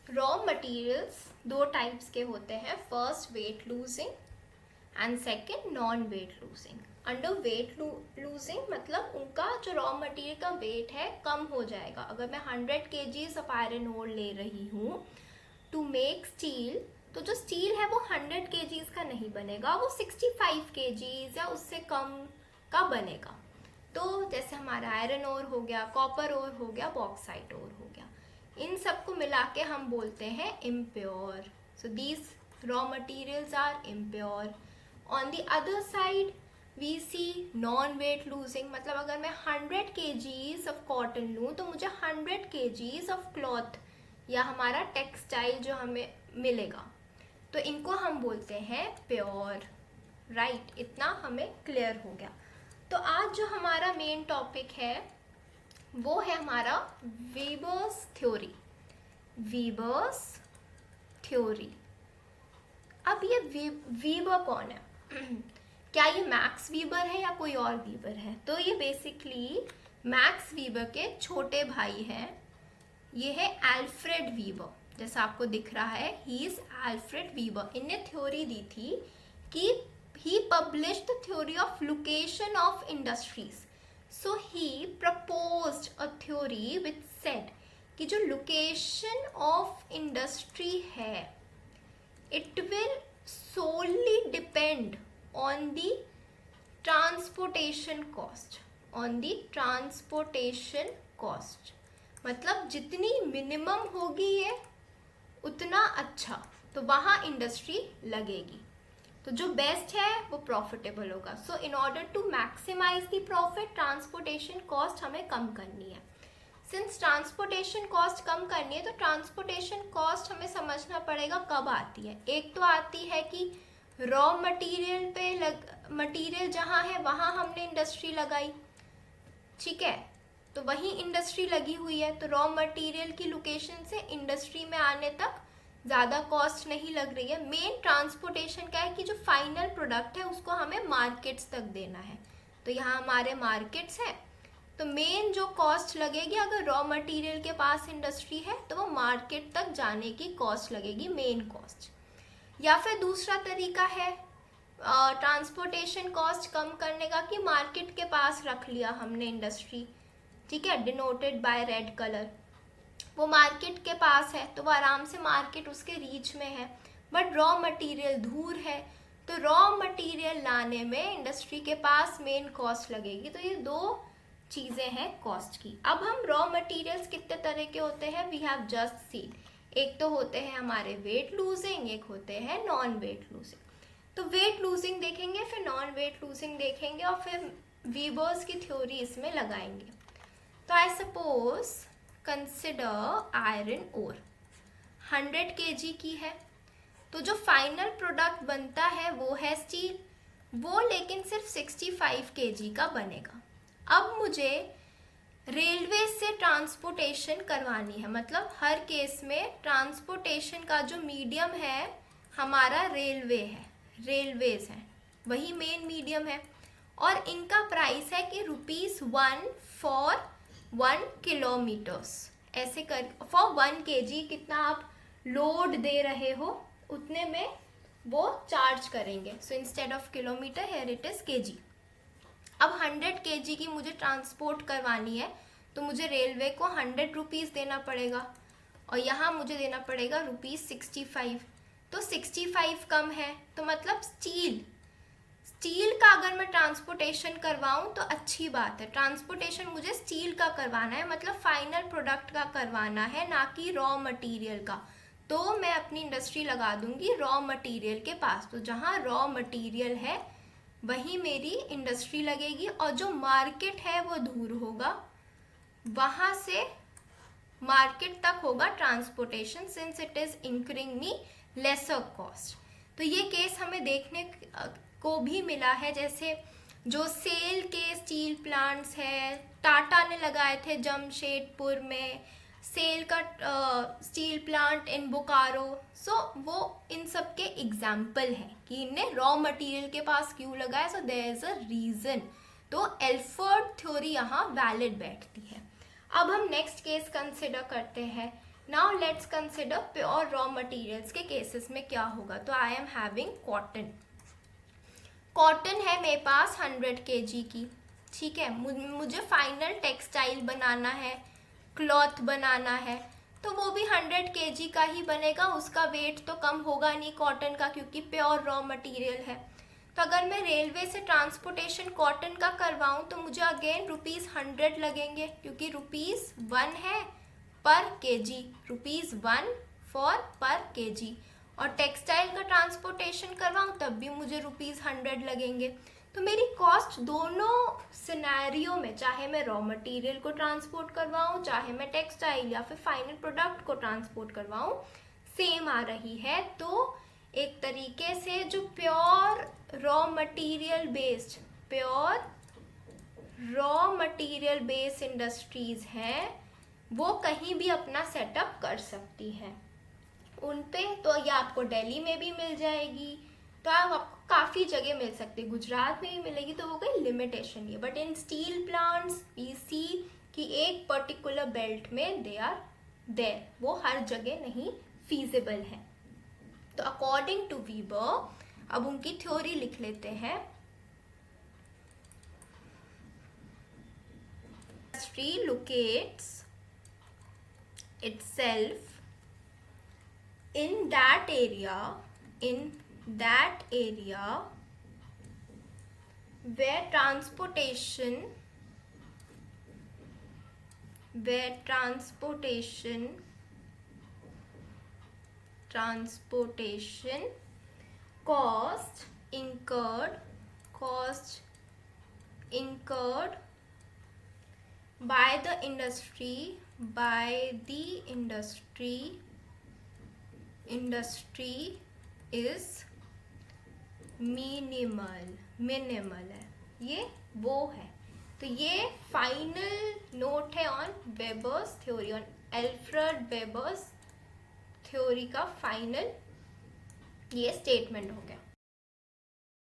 Raw materials दो types के होते हैं, first weight losing and second non weight losing. Under weight losing मतलब उनका जो रॉ मटेरियल का वेट है कम हो जाएगा। अगर मैं 100 kgs ऑफ आयरन ओर ले रही हूँ टू मेक स्टील, तो जो स्टील है वो 100 kgs का नहीं बनेगा, वो 65 kgs या उससे कम का बनेगा। तो जैसे हमारा आयरन ओर हो गया, कॉपर ओर हो गया, बॉक्साइट ओर हो गया, इन सबको मिला के हम बोलते हैं impure. So these raw materials are impure. On the other side we see non weight losing, मतलब अगर मैं 100 kgs ऑफ कॉटन लूँ तो मुझे 100 kgs ऑफ क्लॉथ या हमारा टेक्सटाइल जो हमें मिलेगा, तो इनको हम बोलते हैं प्योर। राइट, इतना हमें क्लियर हो गया। तो आज जो हमारा मेन टॉपिक है वो है हमारा वीबर्स थ्योरी। वीबर्स थ्योरी। अब ये वीबर कौन है? क्या ये मैक्स वीबर है या कोई और वीबर है? तो ये बेसिकली मैक्स वीबर के छोटे भाई हैं। ये है अल्फ्रेड वीबर, जैसा आपको दिख रहा है, ही इज अल्फ्रेड वीबर। इनने थ्योरी दी थी कि he published the theory of location of industries. So he proposed a theory which said कि जो location of industry है it will solely depend on the transportation cost. On the transportation cost मतलब जितनी minimum होगी ये उतना अच्छा, तो वहाँ इंडस्ट्री लगेगी। तो जो बेस्ट है वो प्रॉफिटेबल होगा। So in order to maximise the profit, transportation cost हमें कम करनी है। सिंस ट्रांसपोर्टेशन कॉस्ट कम करनी है तो ट्रांसपोर्टेशन कॉस्ट हमें समझना पड़ेगा कब आती है। एक तो आती है कि रॉ मटेरियल पे मटेरियल जहाँ है वहाँ हमने इंडस्ट्री लगाई, ठीक है, तो वहीं इंडस्ट्री लगी हुई है, तो रॉ मटेरियल की लोकेशन से इंडस्ट्री में आने तक ज़्यादा कॉस्ट नहीं लग रही है। मेन ट्रांसपोर्टेशन क्या है कि जो फाइनल प्रोडक्ट है उसको हमें मार्केट्स तक देना है, तो यहाँ हमारे मार्केट्स हैं, तो मेन जो कॉस्ट लगेगी अगर रॉ मटेरियल के पास इंडस्ट्री है तो वो मार्केट तक जाने की कॉस्ट लगेगी, मेन कॉस्ट। या फिर दूसरा तरीका है ट्रांसपोर्टेशन कॉस्ट कम करने का कि मार्केट के पास रख लिया हमने इंडस्ट्री, ठीक है, डिनोटेड बाय रेड कलर, वो मार्केट के पास है तो वो आराम से मार्केट उसके रीच में है, बट रॉ मटेरियल दूर है, तो रॉ मटेरियल लाने में इंडस्ट्री के पास मेन कॉस्ट लगेगी। तो ये दो चीज़ें हैं कॉस्ट की। अब हम रॉ मटेरियल्स कितने तरह के होते हैं, वी हैव जस्ट सीन। एक तो होते हैं हमारे वेट लूजिंग, एक होते हैं नॉन वेट लूजिंग। तो वेट लूजिंग देखेंगे, फिर नॉन वेट लूजिंग देखेंगे और फिर वीबर्स की थ्योरी इसमें लगाएंगे। तो I suppose consider iron ore 100 kg की है, तो जो फाइनल प्रोडक्ट बनता है वो है स्टील, वो लेकिन सिर्फ 65 kg का बनेगा। अब मुझे रेलवे से ट्रांसपोर्टेशन करवानी है, मतलब हर केस में ट्रांसपोर्टेशन का जो मीडियम है हमारा रेलवे है, रेलवेज है, वही मेन मीडियम है, और इनका प्राइस है कि ₹1 फॉर 1 किलोमीटर्स, ऐसे कर फॉर 1 kg कितना आप लोड दे रहे हो उतने में वो चार्ज करेंगे। So instead of kilometre here it is kg। अब 100 kg की मुझे ट्रांसपोर्ट करवानी है तो मुझे रेलवे को 100 रुपीज़ देना पड़ेगा और यहाँ मुझे देना पड़ेगा ₹65। तो 65 कम है, तो मतलब स्टील का अगर मैं ट्रांसपोर्टेशन करवाऊँ तो अच्छी बात है। ट्रांसपोर्टेशन मुझे स्टील का करवाना है, मतलब फाइनल प्रोडक्ट का करवाना है, ना कि रॉ मटेरियल का। तो मैं अपनी इंडस्ट्री लगा दूंगी रॉ मटेरियल के पास, तो जहाँ रॉ मटेरियल है वहीं मेरी इंडस्ट्री लगेगी, और जो मार्केट है वो दूर होगा, वहाँ से मार्केट तक होगा transportation, since it is incurring me lesser cost. तो ये केस हमें देखने को भी मिला है, जैसे जो सेल के स्टील प्लांट्स हैं, टाटा ने लगाए थे जमशेदपुर में, सेल का स्टील प्लांट इन बोकारो, सो वो इन सब के एग्जाम्पल हैं कि इनने रॉ मटेरियल के पास क्यों लगाया, so there is a reason. तो एल्फर्ड थ्योरी यहाँ वैलिड बैठती है। अब हम नेक्स्ट केस कंसिडर करते हैं now let's consider pure raw materials के केसेस में क्या होगा। तो I am having cotton, cotton है मेरे पास 100 kg की, ठीक है। मुझे फाइनल टेक्सटाइल बनाना है, क्लॉथ बनाना है, तो वो भी 100 kg का ही बनेगा, उसका वेट तो कम होगा नहीं कॉटन का, क्योंकि प्योर रॉ मटेरियल है। तो अगर मैं रेलवे से ट्रांसपोर्टेशन कॉटन का करवाऊँ तो मुझे अगेन ₹100 लगेंगे, क्योंकि ₹1 है पर केजी, ₹1 फॉर पर केजी। और टेक्सटाइल का ट्रांसपोर्टेशन करवाऊँ तब भी मुझे ₹100 लगेंगे। तो मेरी कॉस्ट दोनों सिनेरियो में, चाहे मैं रॉ मटेरियल को ट्रांसपोर्ट करवाऊँ, चाहे मैं टेक्सटाइल या फिर फाइनल प्रोडक्ट को ट्रांसपोर्ट करवाऊँ, सेम आ रही है। तो एक तरीके से जो pure raw material based industries हैं, वो कहीं भी अपना सेटअप कर सकती हैं उन पे। तो ये आपको दिल्ली में भी मिल जाएगी, तो आपको काफ़ी जगह मिल सकती है, गुजरात में भी मिलेगी, तो वो कोई लिमिटेशन है। But in steel plants we see कि एक पर्टिकुलर बेल्ट में दे आर देयर, वो हर जगह नहीं फीजिबल है। तो अकॉर्डिंग टू वीबर, अब उनकी थ्योरी लिख लेते हैं। Industry locates itself in that area where transportation cost incurred by the industry is minimal है, ये वो है। तो ये फाइनल नोट है on Weber's theory, on Alfred Weber's theory का फाइनल ये स्टेटमेंट हो गया।